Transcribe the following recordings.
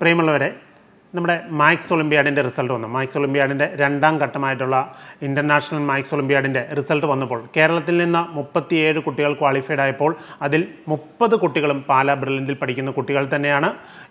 പ്രിയമുള്ളവരെ, നമ്മുടെ maths ഒളിമ്പ്യാഡിൻ്റെ result വന്നു. മാത്സ് ഒളിമ്പ്യാഡിൻ്റെ രണ്ടാം ഘട്ടമായിട്ടുള്ള ഇൻ്റർനാഷണൽ മാത്സ് ഒളിമ്പ്യാഡിൻ്റെ റിസൾട്ട് വന്നപ്പോൾ കേരളത്തിൽ നിന്ന് 37 കുട്ടികൾ ക്വാളിഫൈഡ് ആയപ്പോൾ അതിൽ 30 കുട്ടികളും പാലാ ബ്രില്യൻറ്റിൽ പഠിക്കുന്ന കുട്ടികൾ തന്നെയാണ്.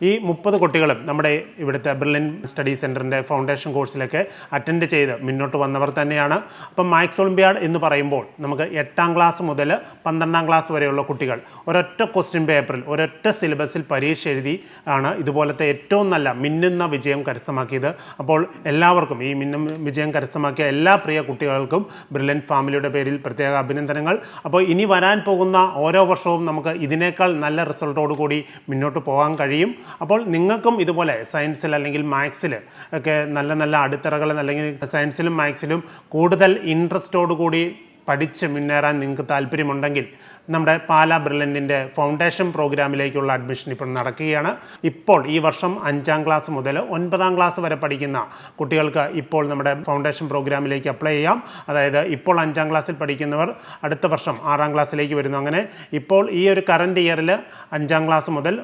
ഈ 30 കുട്ടികളും നമ്മുടെ ഇവിടുത്തെ ബ്രില്യൻ സ്റ്റഡി സെൻറ്ററിൻ്റെ ഫൗണ്ടേഷൻ കോഴ്സിലൊക്കെ അറ്റൻഡ് ചെയ്ത് മുന്നോട്ട് വന്നവർ തന്നെയാണ്. അപ്പം മാത്സ് ഒളിമ്പ്യാഡ് എന്ന് പറയുമ്പോൾ നമുക്ക് 8ാം ക്ലാസ് മുതൽ 12ാം ക്ലാസ് വരെയുള്ള കുട്ടികൾ ഒരൊറ്റ ക്വസ്റ്റ്യൻ പേപ്പറിൽ ഒരൊറ്റ സിലബസിൽ പരീക്ഷ എഴുതി ആണ് ഇതുപോലത്തെ ഏറ്റവും നല്ല മിന്നുന്ന വിജയം കരസ്ഥമാക്കിയത്. അപ്പോൾ എല്ലാവർക്കും ഈ വിജയം കരസ്ഥമാക്കിയ എല്ലാ പ്രിയ കുട്ടികൾക്കും ബ്രില്യൻറ്റ് ഫാമിലിയുടെ പേരിൽ പ്രത്യേക അഭിനന്ദനങ്ങൾ. അപ്പോൾ ഇനി വരാൻ പോകുന്ന ഓരോ വർഷവും നമുക്ക് ഇതിനേക്കാൾ നല്ല റിസൾട്ടോടു കൂടി മുന്നോട്ട് പോകാൻ കഴിയും. അപ്പോൾ നിങ്ങൾക്കും ഇതുപോലെ സയൻസിൽ അല്ലെങ്കിൽ മാത്സിൽ ഒക്കെ നല്ല നല്ല അടിത്തറകൾ അല്ലെങ്കിൽ സയൻസിലും മാത്സിലും കൂടുതൽ ഇൻട്രസ്റ്റോടു കൂടി പഠിച്ച് മുന്നേറാൻ നിങ്ങൾക്ക് താല്പര്യമുണ്ടെങ്കിൽ നമ്മുടെ പാലാ ബ്രില്യൻറ്റിൻ്റെ ഫൗണ്ടേഷൻ പ്രോഗ്രാമിലേക്കുള്ള അഡ്മിഷൻ ഇപ്പോൾ നടക്കുകയാണ്. ഇപ്പോൾ ഈ വർഷം 5ാം ക്ലാസ് മുതൽ 9ാം ക്ലാസ് വരെ പഠിക്കുന്ന കുട്ടികൾക്ക് ഇപ്പോൾ നമ്മുടെ ഫൗണ്ടേഷൻ പ്രോഗ്രാമിലേക്ക് അപ്ലൈ ചെയ്യാം. അതായത് ഇപ്പോൾ 5ാം ക്ലാസ്സിൽ പഠിക്കുന്നവർ അടുത്ത വർഷം 6ാം ക്ലാസ്സിലേക്ക് വരുന്നു. അങ്ങനെ ഇപ്പോൾ ഈ ഒരു കറൻറ്റ് ഇയറിൽ 5ാം ക്ലാസ് മുതൽ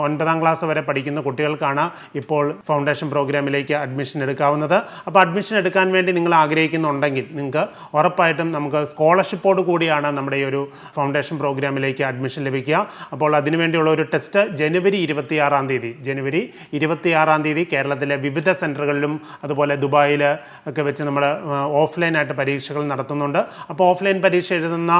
9ാം ക്ലാസ് വരെ പഠിക്കുന്ന കുട്ടികൾക്കാണ് ഇപ്പോൾ ഫൗണ്ടേഷൻ പ്രോഗ്രാമിലേക്ക് അഡ്മിഷൻ എടുക്കാവുന്നത്. അപ്പോൾ അഡ്മിഷൻ എടുക്കാൻ വേണ്ടി നിങ്ങൾ ആഗ്രഹിക്കുന്നുണ്ടെങ്കിൽ നിങ്ങൾക്ക് ഉറപ്പായിട്ടും നമുക്ക് സ്കോളർഷിപ്പോട് കൂടിയാണ് നമ്മുടെ ഈ ഒരു ഫൗണ്ടേഷൻ പ്രോഗ്രാമിലേക്ക് അഡ്മിഷൻ ലഭിക്കുക. അപ്പോൾ അതിനുവേണ്ടിയുള്ള ഒരു ടെസ്റ്റ് ജനുവരി 26 തീയതി കേരളത്തിലെ വിവിധ സെൻറ്ററുകളിലും അതുപോലെ ദുബായിൽ ഒക്കെ വെച്ച് നമ്മൾ ഓഫ്ലൈനായിട്ട് പരീക്ഷകൾ നടത്തുന്നുണ്ട്. അപ്പോൾ ഓഫ്ലൈൻ പരീക്ഷ എഴുതുന്ന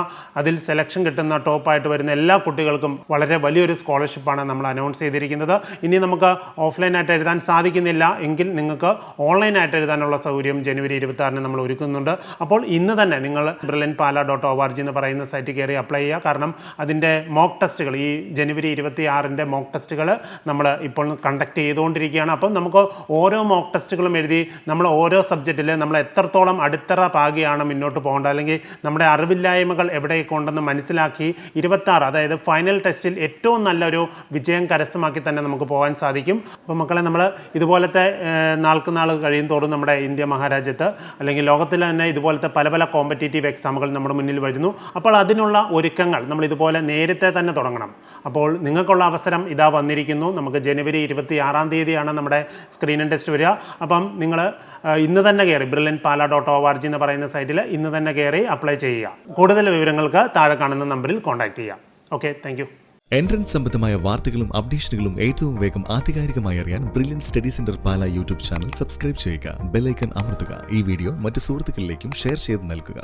അതിൽ സെലക്ഷൻ കിട്ടുന്ന ടോപ്പായിട്ട് വരുന്ന എല്ലാ കുട്ടികൾക്കും വളരെ വലിയൊരു സ്കോളർഷിപ്പാണ് നമ്മൾ അനൗൺസ് ചെയ്തിരിക്കുന്നത്. ഇനി നമുക്ക് ഓഫ്ലൈനായിട്ട് എഴുതാൻ സാധിക്കുന്നില്ല എങ്കിൽ നിങ്ങൾക്ക് ഓൺലൈനായിട്ട് എഴുതാനുള്ള സൗകര്യം ജനുവരി 26 നമ്മൾ ഒരുക്കുന്നുണ്ട്. അപ്പോൾ ഇന്ന് തന്നെ നിങ്ങൾ brilliantpala.org എന്ന് പറയുന്ന സൈറ്റിൽ കയറി അപ്ലൈ ചെയ്യുക. കാരണം അതിൻ്റെ മോക്ക് ടെസ്റ്റുകൾ ഈ ജനുവരി 26 മോക്ക് ടെസ്റ്റുകൾ നമ്മൾ ഇപ്പോൾ കണ്ടക്ട് ചെയ്തുകൊണ്ടിരിക്കുകയാണ്. അപ്പം നമുക്ക് ഓരോ മോക്ക് ടെസ്റ്റുകളും എഴുതി നമ്മൾ ഓരോ സബ്ജക്റ്റിൽ നമ്മൾ എത്രത്തോളം അടിത്തറ പാകിയാണ് മുന്നോട്ട് പോകേണ്ടത് അല്ലെങ്കിൽ നമ്മുടെ അറിവില്ലായ്മകൾ എവിടെയൊക്കെ ഉണ്ടെന്ന് മനസ്സിലാക്കി 26 അതായത് ഫൈനൽ ടെസ്റ്റിൽ ഏറ്റവും നല്ലൊരു വിജയം കരസ്ഥമാക്കി തന്നെ നമുക്ക് പോകാൻ സാധിക്കും. അപ്പോൾ മക്കളെ, നമ്മൾ ഇതുപോലത്തെ നാൾക്ക് നാൾ കഴിയും തോറും നമ്മുടെ ഇന്ത്യ മഹാരാജ്യത്ത് അല്ലെങ്കിൽ ലോകത്തിൽ തന്നെ ഇതുപോലത്തെ പല പല കോമ്പറ്റേറ്റീവ് എക്സാമുകൾ നമ്മുടെ മുന്നിൽ വരുന്നു. അപ്പോൾ അതിനുള്ള ഒരുക്കങ്ങൾ നമ്മൾ ഇതുപോലെ നേരത്തെ തന്നെ തുടങ്ങണം. അപ്പോൾ നിങ്ങൾക്കുള്ള അവസരം ഇതാ വന്നിരിക്കുന്നു. നമുക്ക് ജനുവരി 26 തീയതിയാണ് നമ്മുടെ സ്ക്രീനിങ് ടെസ്റ്റ് വരിക. അപ്പം നിങ്ങൾ ഇന്ന് തന്നെ കയറി brilliantpala.org എന്ന് പറയുന്ന സൈറ്റിൽ ഇന്ന് തന്നെ കയറി അപ്ലൈ ചെയ്യുക. കൂടുതൽ വിവരങ്ങൾക്ക് താഴെ കാണുന്ന നമ്പറിൽ കോൺടാക്ട് ചെയ്യുക. Okay, thank you. എൻട്രൻസ് സംബന്ധമായ വാർത്തകളും അപ്ഡേഷനുകളും ഏറ്റവും വേഗം ആധികാരികമായി അറിയാൻ ബ്രില്യൻ സ്റ്റഡി സെന്റർ പാല യൂട്യൂബ് ചാനൽ സബ്സ്ക്രൈബ് ചെയ്യുക. ബെൽ ഐക്കൺ അമർത്തുക. ഈ വീഡിയോ മറ്റ് സുഹൃത്തുക്കളിലേക്കും ഷെയർ ചെയ്ത് നൽകുക.